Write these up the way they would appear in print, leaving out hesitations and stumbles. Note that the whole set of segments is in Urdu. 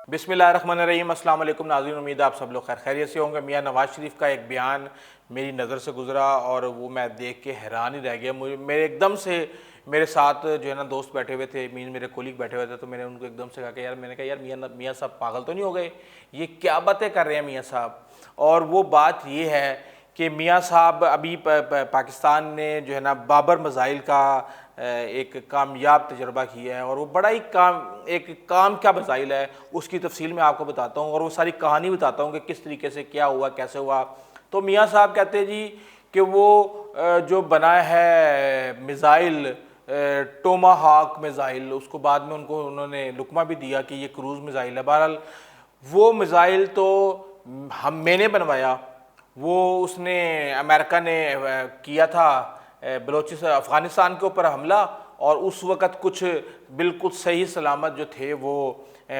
بسم اللہ الرحمن الرحیم۔ السلام علیکم ناظرین، امید آپ سب لوگ خیر خیریت سے ہوں گے۔ میاں نواز شریف کا ایک بیان میری نظر سے گزرا اور وہ میں دیکھ کے حیران ہی رہ گیا۔ میرے ایک دم سے میرے ساتھ جو ہے نا دوست بیٹھے ہوئے تھے، میرے کولیگ بیٹھے ہوئے تھے، تو میں نے ان کو ایک دم سے کہا کہ یار، میں نے کہا یار میاں صاحب پاگل تو نہیں ہو گئے، یہ کیا باتیں کر رہے ہیں میاں صاحب؟ اور وہ بات یہ ہے کہ میاں صاحب ابھی پاکستان نے جو ہے نا بابر میزائل کا ایک کامیاب تجربہ کیا ہے، اور وہ بڑا ہی ایک کام کیا میزائل ہے اس کی تفصیل میں آپ کو بتاتا ہوں، اور وہ ساری کہانی بتاتا ہوں کہ کس طریقے سے کیا ہوا، کیسے ہوا۔ تو میاں صاحب کہتے ہیں جی کہ وہ جو بنا ہے میزائل ٹوما ہاک میزائل، اس کو بعد میں انہوں نے لقمہ بھی دیا کہ یہ کروز میزائل ہے۔ بہرحال وہ میزائل تو میں نے بنوایا، وہ اس نے امریکہ نے کیا تھا افغانستان کے اوپر حملہ، اور اس وقت کچھ بالکل صحیح سلامت جو تھے وہ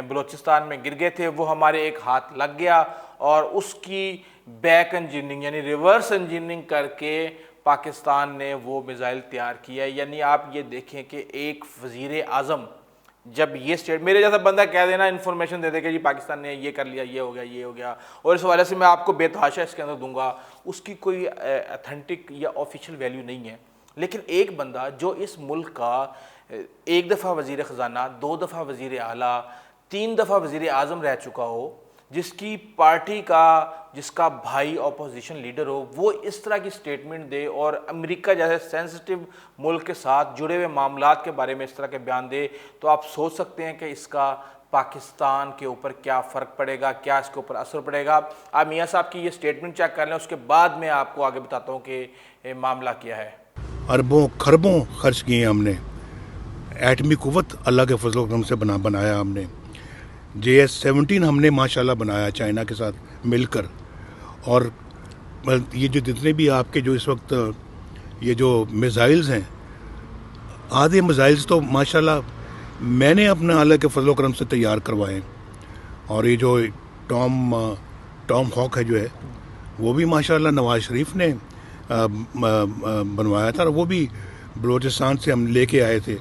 بلوچستان میں گر گئے تھے، وہ ہمارے ایک ہاتھ لگ گیا، اور اس کی بیک انجینئرنگ یعنی ریورس انجینئرنگ کر کے پاکستان نے وہ میزائل تیار کیا۔ یعنی آپ یہ دیکھیں کہ ایک وزیر اعظم جب یہ اسٹیٹ میرے جیسا بندہ کہہ دینا، انفارمیشن دے دے کہ جی پاکستان نے یہ کر لیا، یہ ہو گیا، یہ ہو گیا، اور اس حوالے سے میں آپ کو بے تحاشا اس کے اندر دوں گا، اس کی کوئی اتھینٹک یا آفیشیل ویلیو نہیں ہے۔ لیکن ایک بندہ جو اس ملک کا ایک دفعہ وزیر خزانہ، 2 دفعہ وزیر اعلیٰ، 3 دفعہ وزیر اعظم رہ چکا ہو، جس کی پارٹی کا جس کا بھائی اپوزیشن لیڈر ہو، وہ اس طرح کی سٹیٹمنٹ دے اور امریکہ جیسے سینسٹیو ملک کے ساتھ جڑے ہوئے معاملات کے بارے میں اس طرح کے بیان دے، تو آپ سوچ سکتے ہیں کہ اس کا پاکستان کے اوپر کیا فرق پڑے گا، کیا اس کے اوپر اثر پڑے گا۔ آپ میاں صاحب کی یہ سٹیٹمنٹ چیک کر لیں، اس کے بعد میں آپ کو آگے بتاتا ہوں کہ معاملہ کیا ہے۔ اربوں خربوں خرچ کیے ہم نے، ایٹمی قوت اللہ کے فضل و کرم سے بنایا ہم نے، JS-17 ہم نے ماشاءاللہ بنایا چائنا کے ساتھ مل کر، اور یہ جو جتنے بھی آپ کے جو اس وقت یہ جو میزائلز ہیں، آدھے میزائلز تو ماشاءاللہ میں نے اپنے اللہ کے فضل و کرم سے تیار کروائے، اور یہ جو ٹام ہاک ہے جو ہے، وہ بھی ماشاءاللہ نواز شریف نے بنوایا تھا، اور وہ بھی بلوچستان سے ہم لے کے آئے تھے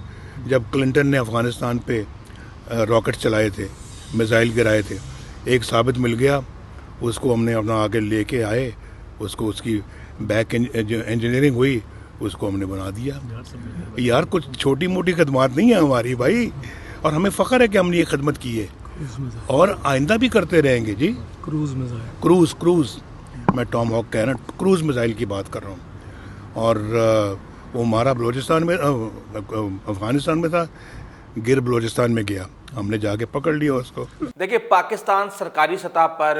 جب کلنٹن نے افغانستان پہ راکٹ چلائے تھے، میزائل گرائے تھے۔ ایک ثابت مل گیا، اس کو ہم نے اپنا آگے لے کے آئے، اس کی بیک انجینئرنگ ہوئی، اس کو ہم نے بنا دیا۔ یار کچھ چھوٹی موٹی خدمات نہیں ہیں ہماری بھائی، اور ہمیں فخر ہے کہ ہم نے یہ خدمت کی ہے، اور آئندہ بھی کرتے رہیں گے۔ جی کروز میں ٹام ہاک کہہ رہا ہوں، کروز میزائل کی بات کر رہا ہوں، اور وہ ہمارا بلوچستان میں افغانستان میں تھا، گر بلوچستان میں گیا، ہم نے جا کے پکڑ لیا اس کو۔ دیکھیں، پاکستان سرکاری سطح پر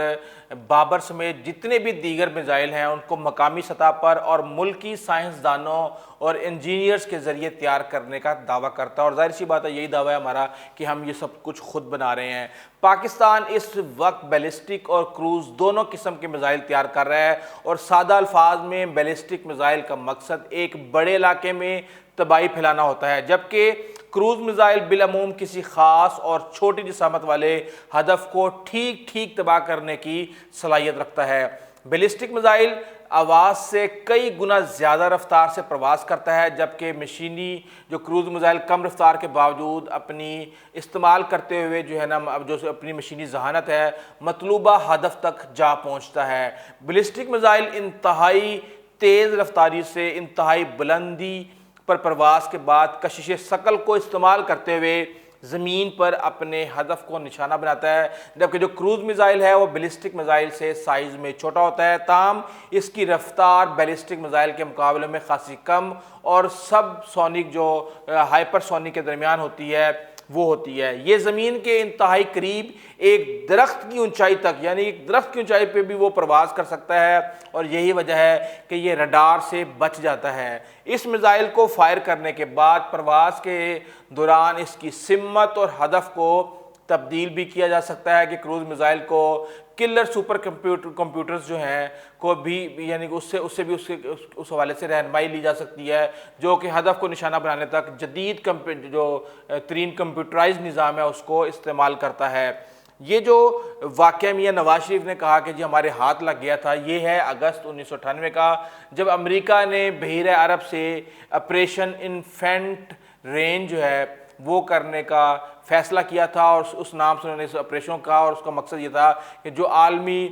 بابر سمیت جتنے بھی دیگر میزائل ہیں ان کو مقامی سطح پر اور ملکی سائنسدانوں اور انجینئرز کے ذریعے تیار کرنے کا دعویٰ کرتا ہے، اور ظاہر سی بات ہے یہی دعویٰ ہے ہمارا کہ ہم یہ سب کچھ خود بنا رہے ہیں۔ پاکستان اس وقت بیلسٹک اور کروز دونوں قسم کے میزائل تیار کر رہا ہے، اور سادہ الفاظ میں بیلسٹک میزائل کا مقصد ایک بڑے علاقے میں تباہی پھیلانا ہوتا ہے، جبکہ کروز میزائل بالعموم کسی خاص اور چھوٹی جسامت والے ہدف کو ٹھیک تباہ کرنے کی صلاحیت رکھتا ہے۔ بیلسٹک میزائل آواز سے کئی گنا زیادہ رفتار سے پرواز کرتا ہے، جبکہ مشینی جو کروز میزائل کم رفتار کے باوجود اپنی استعمال کرتے ہوئے جو ہے نا، جو اپنی مشینی ذہانت ہے، مطلوبہ ہدف تک جا پہنچتا ہے۔ بیلسٹک میزائل انتہائی تیز رفتاری سے انتہائی بلندی پر پرواز کے بعد کشش ثقل کو استعمال کرتے ہوئے زمین پر اپنے ہدف کو نشانہ بناتا ہے، جبکہ جو کروز میزائل ہے وہ بیلسٹک میزائل سے سائز میں چھوٹا ہوتا ہے، تاہم اس کی رفتار بیلسٹک میزائل کے مقابلے میں خاصی کم اور سب سونک جو ہائپر سونک کے درمیان ہوتی ہے وہ ہوتی ہے۔ یہ زمین کے انتہائی قریب ایک درخت کی اونچائی تک، یعنی ایک درخت کی اونچائی پہ بھی وہ پرواز کر سکتا ہے، اور یہی وجہ ہے کہ یہ رڈار سے بچ جاتا ہے۔ اس میزائل کو فائر کرنے کے بعد پرواز کے دوران اس کی سمت اور ہدف کو تبدیل بھی کیا جا سکتا ہے، کہ کروز میزائل کو کلر سپر کمپیوٹرز جو ہیں کو بھی، یعنی اس سے بھی اس حوالے سے رہنمائی لی جا سکتی ہے، جو کہ ہدف کو نشانہ بنانے تک جدید جو ترین کمپیوٹرائز نظام ہے اس کو استعمال کرتا ہے۔ یہ جو واقعہ میاں نواز شریف نے کہا کہ جی ہمارے ہاتھ لگ گیا تھا، یہ ہے اگست 1998 کا، جب امریکہ نے بحیرہ عرب سے آپریشن انفینٹ رینج جو ہے وہ کرنے کا فیصلہ کیا تھا، اور اس نام سے انہوں نے اس آپریشن کا، اور اس کا مقصد یہ تھا کہ جو عالمی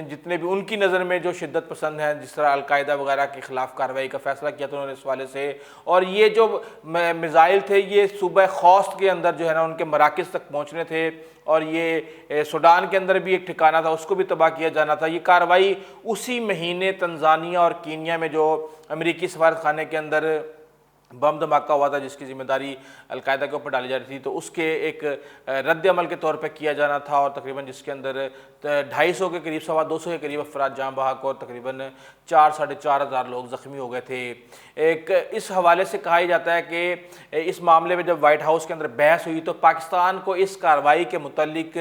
جتنے بھی ان کی نظر میں جو شدت پسند ہیں، جس طرح القاعدہ وغیرہ کے خلاف کارروائی کا فیصلہ کیا تھا انہوں نے اس حوالے سے. اور یہ جو میزائل تھے یہ صوبہ خوست کے اندر جو ہے نا ان کے مراکز تک پہنچنے تھے، اور یہ سوڈان کے اندر بھی ایک ٹھکانہ تھا، اس کو بھی تباہ کیا جانا تھا. یہ کارروائی اسی مہینے تنزانیہ اور کینیا میں جو امریکی سفارت خانے کے اندر بم دھماکہ ہوا تھا جس کی ذمہ داری القاعدہ کے اوپر ڈالی جا رہی تھی، تو اس کے ایک رد عمل کے طور پہ کیا جانا تھا، اور تقریباً جس کے اندر 250 کے قریب 250 کے قریب افراد جاں بحق اور تقریباً 4-4.5 ہزار لوگ زخمی ہو گئے تھے. ایک اس حوالے سے کہا جاتا ہے کہ اس معاملے میں جب وائٹ ہاؤس کے اندر بحث ہوئی تو پاکستان کو اس کارروائی کے متعلق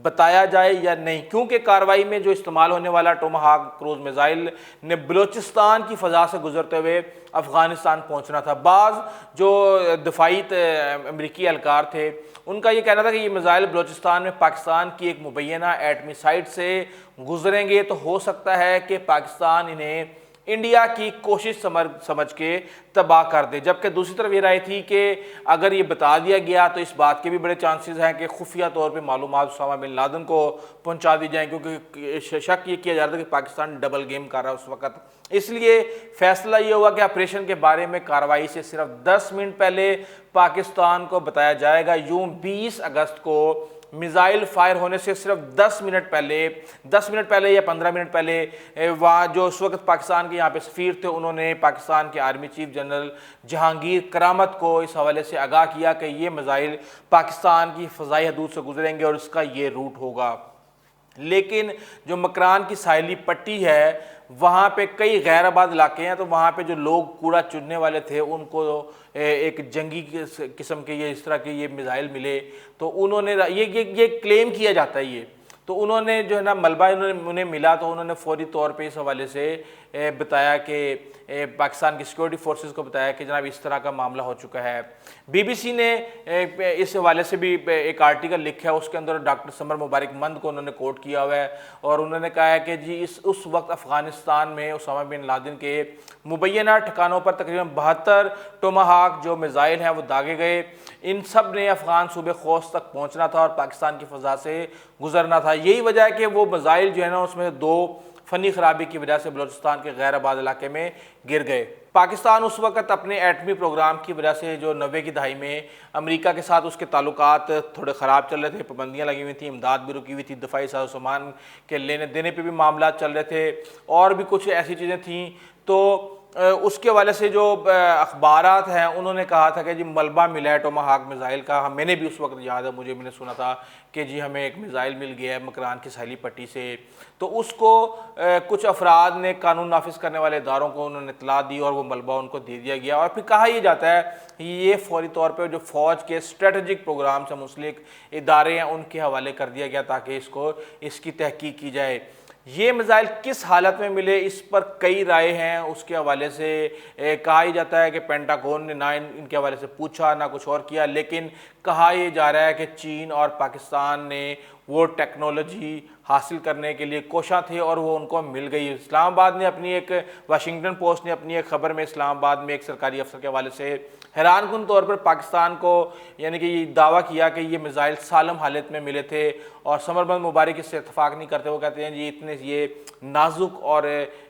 بتایا جائے یا نہیں، کیونکہ کارروائی میں جو استعمال ہونے والا ٹوماہاک کروز میزائل نے بلوچستان کی فضا سے گزرتے ہوئے افغانستان پہنچنا تھا. بعض جو دفاعی امریکی اہلکار تھے ان کا یہ کہنا تھا کہ یہ میزائل بلوچستان میں پاکستان کی ایک مبینہ ایٹمی سائٹ سے گزریں گے تو ہو سکتا ہے کہ پاکستان انہیں انڈیا کی کوشش سمجھ کے تباہ کر دے، جبکہ دوسری طرف یہ رائے تھی کہ اگر یہ بتا دیا گیا تو اس بات کے بھی بڑے چانسز ہیں کہ خفیہ طور پہ معلومات اسامہ بن لادن کو پہنچا دی جائیں، کیونکہ شک یہ کیا جا رہا تھا کہ پاکستان ڈبل گیم کر رہا ہے اس وقت. اس لیے فیصلہ یہ ہوا کہ آپریشن کے بارے میں کارروائی سے صرف 10 منٹ پہلے پاکستان کو بتایا جائے گا. یوں 20 اگست کو میزائل فائر ہونے سے صرف 10 منٹ پہلے یا 15 منٹ پہلے وہاں جو اس وقت پاکستان کے یہاں پہ سفیر تھے انہوں نے پاکستان کے آرمی چیف جنرل جہانگیر کرامت کو اس حوالے سے آگاہ کیا کہ یہ میزائل پاکستان کی فضائی حدود سے گزریں گے اور اس کا یہ روٹ ہوگا. لیکن جو مکران کی ساحلی پٹی ہے وہاں پہ کئی غیر آباد علاقے ہیں، تو وہاں پہ جو لوگ کوڑا چننے والے تھے ان کو ایک جنگی قسم کے یہ اس طرح کے یہ میزائل ملے، تو انہوں نے یہ کلیم کیا جاتا ہے یہ، تو انہوں نے جو ہے نا ملبہ انہیں ملا تو انہوں نے فوری طور پہ اس حوالے سے بتایا کہ پاکستان کی سیکورٹی فورسز کو بتایا کہ جناب اس طرح کا معاملہ ہو چکا ہے. بی بی سی نے اس حوالے سے بھی ایک آرٹیکل لکھا ہے، اس کے اندر ڈاکٹر سمر مبارک مند کو انہوں نے کوٹ کیا ہوا ہے، اور انہوں نے کہا ہے کہ جی اس وقت افغانستان میں اسامہ بن لادن کے مبینہ ٹھکانوں پر تقریباً 72 ٹوماہاک جو میزائل ہیں وہ داغے گئے. ان سب نے افغان صوبے خوست تک پہنچنا تھا اور پاکستان کی فضا سے گزرنا تھا. یہی وجہ ہے کہ وہ میزائل جو ہے نا اس میں 2 فنی خرابی کی وجہ سے بلوچستان کے غیر آباد علاقے میں گر گئے. پاکستان اس وقت اپنے ایٹمی پروگرام کی وجہ سے جو 90 کی دہائی میں امریکہ کے ساتھ اس کے تعلقات تھوڑے خراب چل رہے تھے، پابندیاں لگی ہوئی تھیں، امداد بھی رکی ہوئی تھی، دفاعی ساز و سامان کے لینے دینے پہ بھی معاملات چل رہے تھے، اور بھی کچھ ایسی چیزیں تھیں. تو اس کے حوالے سے جو اخبارات ہیں انہوں نے کہا تھا کہ جی ملبہ ملا ہے ٹوماہاک میزائل کا. میں نے بھی اس وقت یاد ہے، میں نے سنا تھا کہ جی ہمیں ایک میزائل مل گیا ہے مکران کی ساحلی پٹی سے. تو اس کو کچھ افراد نے قانون نافذ کرنے والے اداروں کو انہوں نے اطلاع دی اور وہ ملبہ ان کو دے دیا گیا. اور پھر کہا یہ جاتا ہے یہ فوری طور پہ جو فوج کے اسٹریٹجک پروگرام سے منسلک ادارے ہیں ان کے حوالے کر دیا گیا تاکہ اس کی تحقیق کی جائے. یہ میزائل کس حالت میں ملے اس پر کئی رائے ہیں. اس کے حوالے سے کہا ہی جاتا ہے کہ پینٹاگون نے نہ ان کے حوالے سے پوچھا نہ کچھ اور کیا، لیکن کہا یہ جا رہا ہے کہ چین اور پاکستان نے وہ ٹیکنالوجی حاصل کرنے کے لیے کوشاں تھے اور وہ ان کو مل گئی. اسلام آباد نے اپنی ایک واشنگٹن پوسٹ نے اپنی ایک خبر میں اسلام آباد میں ایک سرکاری افسر کے حوالے سے حیران کن طور پر پاکستان کو یعنی کہ یہ دعویٰ کیا کہ یہ میزائل سالم حالت میں ملے تھے، اور سمر بند مبارک اس سے اتفاق نہیں کرتے. وہ کہتے ہیں جی اتنے یہ نازک اور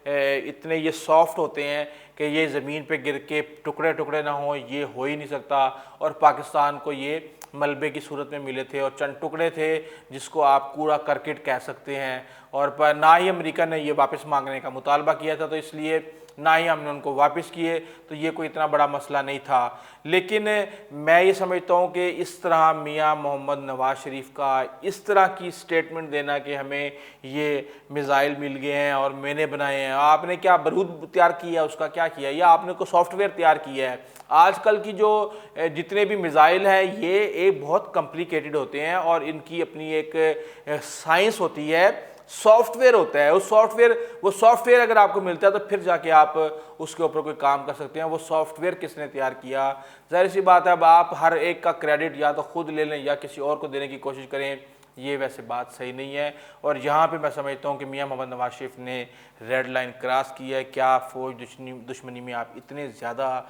اتنے یہ سافٹ ہوتے ہیں کہ یہ زمین پہ گر کے ٹکڑے ٹکڑے نہ ہوں، یہ ہو ہی نہیں سکتا. اور پاکستان کو یہ ملبے کی صورت میں ملے تھے اور چند ٹکڑے تھے جس کو آپ کوڑا کرکٹ کہہ سکتے ہیں. اور نہ ہی امریکہ نے یہ واپس مانگنے کا مطالبہ کیا تھا، تو اس لیے نہ ہی ہم نے ان کو واپس کیے، تو یہ کوئی اتنا بڑا مسئلہ نہیں تھا. لیکن میں یہ سمجھتا ہوں کہ اس طرح میاں محمد نواز شریف کا اس طرح کی سٹیٹمنٹ دینا کہ ہمیں یہ میزائل مل گئے ہیں اور میں نے بنائے ہیں، آپ نے کیا برود تیار کیا، اس کا کیا کیا، یا آپ نے کوئی سافٹ ویئر تیار کیا ہے. آج کل کی جو جتنے بھی میزائل ہیں یہ ایک بہت کمپلیکیٹڈ ہوتے ہیں اور ان کی اپنی ایک سائنس ہوتی ہے، سافٹ ویئر ہوتا ہے. وہ سافٹ ویئر اگر آپ کو ملتا ہے تو پھر جا کے آپ اس کے اوپر کوئی کام کر سکتے ہیں. وہ سافٹ ویئر کس نے تیار کیا، ظاہر سی بات ہے اب آپ ہر ایک کا کریڈٹ یا تو خود لے لیں یا کسی اور کو دینے کی کوشش کریں. یہ ویسے بات صحیح نہیں ہے، اور یہاں پہ میں سمجھتا ہوں کہ میاں محمد نواز شریف نے ریڈ لائن کراس کی ہے۔ کیا فوج دشمنی میں آپ اتنے زیادہ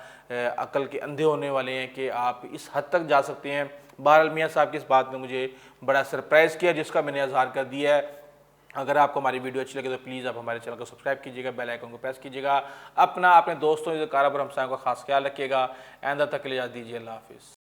عقل کے اندھے ہونے والے ہیں کہ آپ اس حد تک جا سکتے ہیں؟ بہرحال میاں صاحب کی اس بات نے مجھے بڑا سرپرائز کیا، جس کا میں نے اظہار کر دیا ہے۔ اگر آپ کو ہماری ویڈیو اچھی لگے تو پلیز آپ ہمارے چینل کو سبسکرائب کیجیے گا، بیل آئیکن کو پریس کیجیے گا، اپنے دوستوں کاروبار ہمسایوں کا خاص خیال رکھیے گا۔ آئندہ تک کے لیے اجازت دیجیے، اللہ حافظ۔